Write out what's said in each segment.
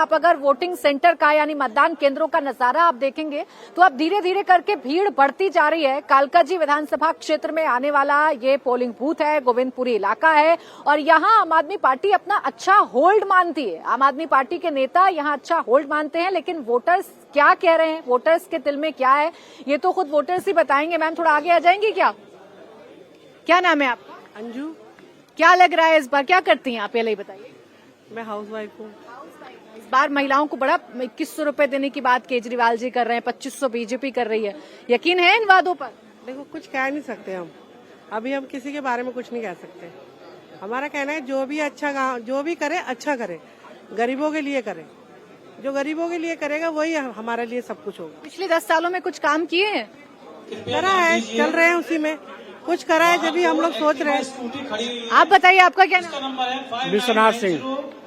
आप अगर voting centre का यानी मतदान केंद्रों का नजारा आप देखेंगे तो अब धीरे धीरे करके भीड़ बढ़ती जा रही है। कालकाजी विधानसभा क्षेत्र में आने वाला ये पोलिंग बूथ है, गोविंदपुरी इलाका है और यहाँ आम आदमी पार्टी अपना अच्छा होल्ड मानती है। आम आदमी पार्टी के नेता यहाँ अच्छा होल्ड मानते हैं, लेकिन वोटर्स क्या कह रहे हैं, वोटर्स के दिल में क्या है, ये तो खुद वोटर्स ही बताएंगे। मैम थोड़ा आगे आ जाएंगी क्या नाम है आपका? अंजू। क्या लग रहा है इस बार, क्या करती हैं आप, पहले ही बताइए। मैं हाउसवाइफ हूँ। इस बार महिलाओं को बड़ा 2100 रुपए देने की बात केजरीवाल जी कर रहे हैं, 2500 बीजेपी कर रही है। यकीन है इन वादों पर? देखो, कुछ कह नहीं सकते हम, अभी हम किसी के बारे में कुछ नहीं कह सकते। हमारा कहना है जो भी करे अच्छा करे, गरीबों के लिए करे। जो गरीबों के लिए करेगा वही हमारे लिए सब कुछ होगा। पिछले 10 सालों में कुछ काम किए हैं? करा है, चल रहे हैं उसी में, कुछ करा है जब भी हम लोग सोच रहे हैं। आप बताइए, आपका क्या नाम है? विश्वनाथ सिंह।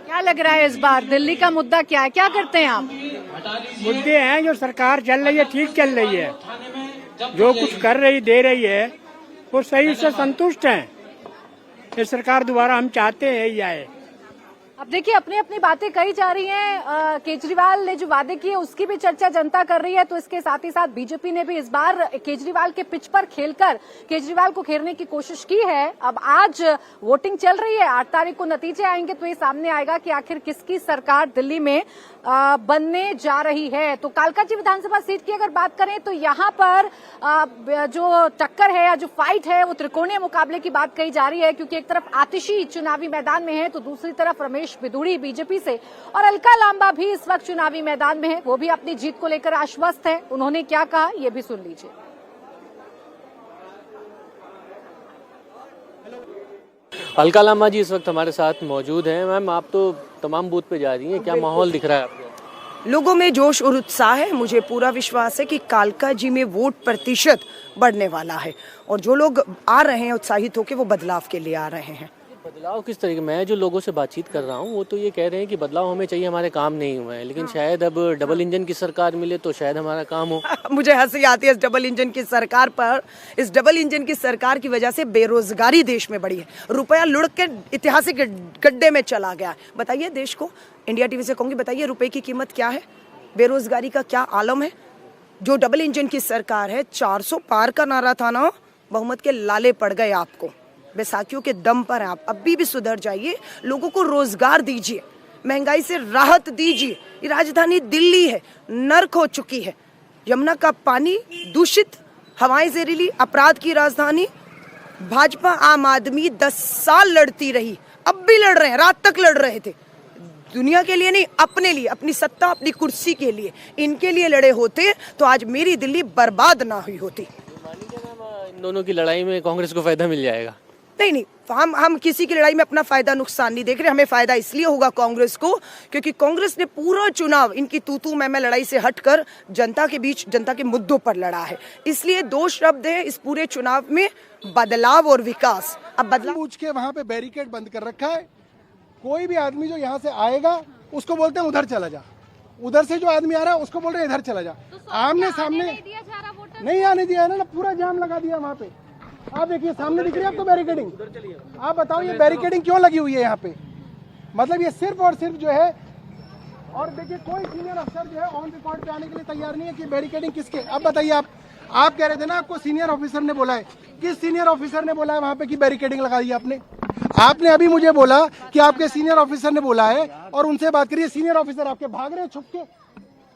क्या लग रहा है इस बार दिल्ली का मुद्दा क्या है, क्या करते हैं आप? मुद्दे हैं जो सरकार चल रही है, ठीक चल रही है, जो कुछ कर रही दे रही है वो सही से संतुष्ट हैं। ये सरकार दोबारा हम चाहते हैं यही आए। अब देखिए, अपनी अपनी बातें कही जा रही हैं। केजरीवाल ने जो वादे किए उसकी भी चर्चा जनता कर रही है, तो इसके साथ ही साथ बीजेपी ने भी इस बार केजरीवाल के पिच पर खेलकर केजरीवाल को घेरने की कोशिश की है। अब आज वोटिंग चल रही है, 8 तारीख को नतीजे आएंगे तो ये सामने आएगा कि आखिर किसकी सरकार दिल्ली में बनने जा रही है। तो कालकाजी विधानसभा सीट की अगर बात करें तो यहाँ पर जो टक्कर है या जो फाइट है वो त्रिकोणीय मुकाबले की बात कही जा रही है, क्योंकि एक तरफ आतिशी चुनावी मैदान में है तो दूसरी तरफ रमेश बिधूड़ी बीजेपी से और अलका लांबा भी इस वक्त चुनावी मैदान में है। वो भी अपनी जीत को लेकर आश्वस्त है। उन्होंने क्या कहा ये भी सुन लीजिए। अलका लांबा जी इस वक्त हमारे साथ मौजूद हैं। मैम, आप तो तमाम बूथ पे जा रही हैं, क्या माहौल दिख रहा है आपको? लोगों में जोश और उत्साह है। मुझे पूरा विश्वास है कि कालकाजी में वोट प्रतिशत बढ़ने वाला है और जो लोग आ रहे हैं उत्साहित होकर वो बदलाव के लिए आ रहे हैं। बदलाव किस तरीके? मैं जो लोगों से बातचीत कर रहा हूँ वो तो ये कह रहे हैं कि बदलाव हमें चाहिए, हमारे काम नहीं हुए हैं, लेकिन शायद अब डबल इंजन की सरकार मिले तो शायद हमारा काम हो। मुझे हंसी आती है इस डबल इंजन की सरकार पर। इस डबल इंजन की सरकार की वजह से बेरोजगारी देश में बढ़ी है, रुपया लुढ़क के ऐतिहासिक गड्ढे में चला गया। बताइए देश को, इंडिया टीवी से कहूंगी, बताइए रुपए की कीमत क्या है, बेरोजगारी का क्या आलम है। जो डबल इंजन की सरकार है, 400 पार का नारा था ना, बहुमत के लाले पड़ गए आपको। बैसाखियों के दम पर आप अभी भी सुधर जाइए, लोगों को रोजगार दीजिए, महंगाई से राहत दीजिए। ये राजधानी दिल्ली है, नर्क हो चुकी है, यमुना का पानी दूषित, हवाएं जहरीली, अपराध की राजधानी। भाजपा आम आदमी 10 साल लड़ती रही, अब भी लड़ रहे हैं, रात तक लड़ रहे थे। दुनिया के लिए नहीं, अपने लिए, अपनी सत्ता, अपनी कुर्सी के लिए, इनके लिए लड़े होते तो आज मेरी दिल्ली बर्बाद ना हुई होती। इन दोनों की लड़ाई में कांग्रेस को फायदा मिल जाएगा? नहीं, हम किसी की लड़ाई में अपना फायदा नुकसान नहीं देख रहे। हमें फायदा इसलिए होगा कांग्रेस को, क्योंकि कांग्रेस ने पूरा चुनाव इनकी तू मैं लड़ाई से हटकर जनता के बीच, जनता के मुद्दों पर लड़ा है। इसलिए 2 शब्द है इस पूरे चुनाव में, बदलाव और विकास। अब बदलाव पूछ के वहाँ पे बैरिकेड बंद कर रखा है। कोई भी आदमी जो यहाँ से आएगा उसको बोलते हैं उधर चला जा, उधर से जो आदमी आ रहा है उसको बोल रहे हैं इधर चला जा। आमने सामने नहीं आने दिया है ना, पूरा जाम लगा दिया वहाँ पे। आप देखिए सामने दिख रही है आपको बैरिकेडिंग। आप बताओ ये बैरिकेडिंग क्यों लगी हुई है यहाँ पे? मतलब ये सिर्फ और सिर्फ जो है, और देखिए कोई सीनियर अफसर जो है ऑन रिकॉर्ड पे आने के लिए तैयार नहीं है कि बैरिकेडिंग किसके। अब बताइए, आप कह रहे थे ना आपको सीनियर ऑफिसर ने बोला है, किस सीनियर ऑफिसर ने बोला है वहाँ पे कि बैरिकेडिंग लगा दी आपने अभी मुझे बोला कि आपके सीनियर ऑफिसर ने बोला है और उनसे बात करिए। सीनियर ऑफिसर आपके भाग रहे हैं छुप के,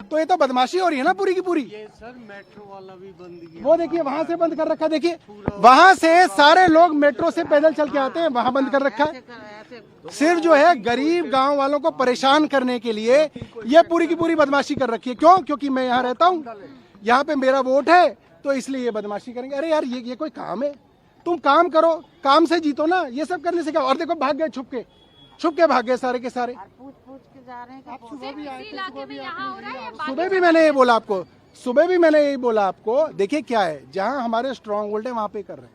तो ये तो बदमाशी हो रही है ना पूरी की पूरी। ये सर मेट्रो वाला भी बंद किया, वो देखिए वहां से बंद कर रखा, देखिए वहां से सारे लोग मेट्रो से पैदल चल के आते हैं, वहां बंद कर रखा है। सिर्फ जो है गरीब गांव वालों को परेशान करने के लिए ये पूरी की पूरी बदमाशी कर रखी है। क्यों? क्योंकि मैं यहाँ रहता हूँ, यहाँ पे मेरा वोट है, तो इसलिए ये बदमाशी करेंगे। अरे यार ये कोई काम है? तुम काम करो, काम से जीतो ना, ये सब करने से क्या। और देखो भाग गए, छुप के भाग गए सारे के सारे। सुबह भी मैंने ये बोला आपको, सुबह भी मैंने यही बोला आपको। देखिए क्या है, जहां हमारे स्ट्रांग होल्ड है वहां पे कर रहे हैं,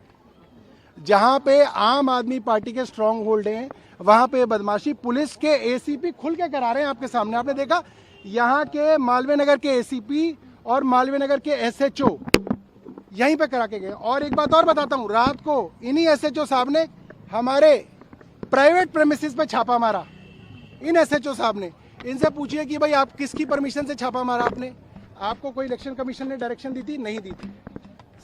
जहां पे आम आदमी पार्टी के स्ट्रांग होल्ड हैं वहां पे बदमाशी पुलिस के एसीपी खुल के करा रहे हैं आपके सामने। आपने देखा यहाँ के मालवीय नगर के एसीपी और मालवीय नगर के एसएचओ यहीं पे करा के गए। और एक बात और बताता हूँ, रात को इन्हीं एसएचओ साहब ने हमारे प्राइवेट प्रेमिसेस पे छापा मारा। इन एसएचओ साहब ने इनसे पूछिए कि भाई आप किसकी परमिशन से छापा मारा आपने? आपको कोई इलेक्शन कमीशन ने डायरेक्शन दी थी? नहीं दी थी।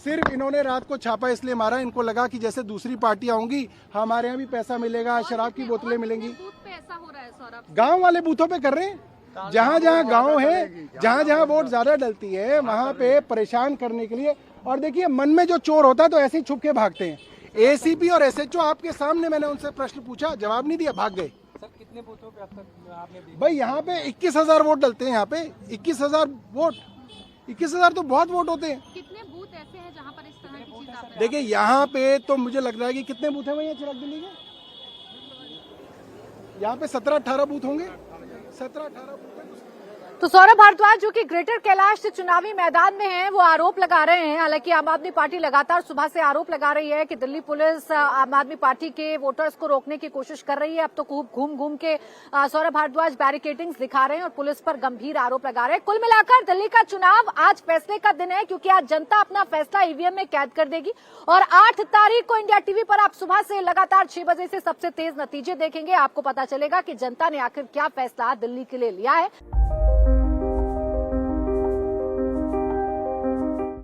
सिर्फ इन्होंने रात को छापा इसलिए मारा, इनको लगा कि जैसे दूसरी पार्टियां होंगी हमारे यहाँ भी पैसा मिलेगा, शराब की बोतलें मिलेंगी। गांव वाले बूथों पे कर रहे हैं, जहाँ जहाँ गांव है, जहाँ जहाँ वोट ज्यादा डलती है वहाँ पे परेशान करने के लिए। और देखिए मन में जो चोर होता है तो ऐसे ही छुप के भागते हैं। एसीपी और एसएचओ आपके सामने, मैंने उनसे प्रश्न पूछा, जवाब नहीं दिया, भाग गए। कितने बूथों पे अब तक आपने भाई यहाँ पे 21,000 वोट डलते हैं। यहाँ पे 21,000 वोट, 21,000 तो बहुत वोट होते हैं। कितने बूथ ऐसे हैं जहां पर इस तरह की चीज आप देखिए यहाँ पे तो मुझे लग रहा है कि कितने बूथ है भैया चिराग दिल्ली के? यहाँ पे 17-18 बूथ होंगे, 17-18 बूथ है। तो सौरभ भारद्वाज जो कि ग्रेटर कैलाश से चुनावी मैदान में हैं, वो आरोप लगा रहे हैं। हालांकि आम आदमी पार्टी लगातार सुबह से आरोप लगा रही है कि दिल्ली पुलिस आम आदमी पार्टी के वोटर्स को रोकने की कोशिश कर रही है। अब तो खूब घूम घूम के सौरभ भारद्वाज बैरिकेडिंग्स दिखा रहे हैं और पुलिस पर गंभीर आरोप लगा रहे हैं। कुल मिलाकर दिल्ली का चुनाव आज फैसले का दिन है, क्योंकि आज जनता अपना फैसला ईवीएम में कैद कर देगी। और 8 तारीख को इंडिया टीवी पर आप सुबह से लगातार 6 बजे से सबसे तेज नतीजे देखेंगे। आपको पता चलेगा कि जनता ने आखिर क्या फैसला दिल्ली के लिए लिया है।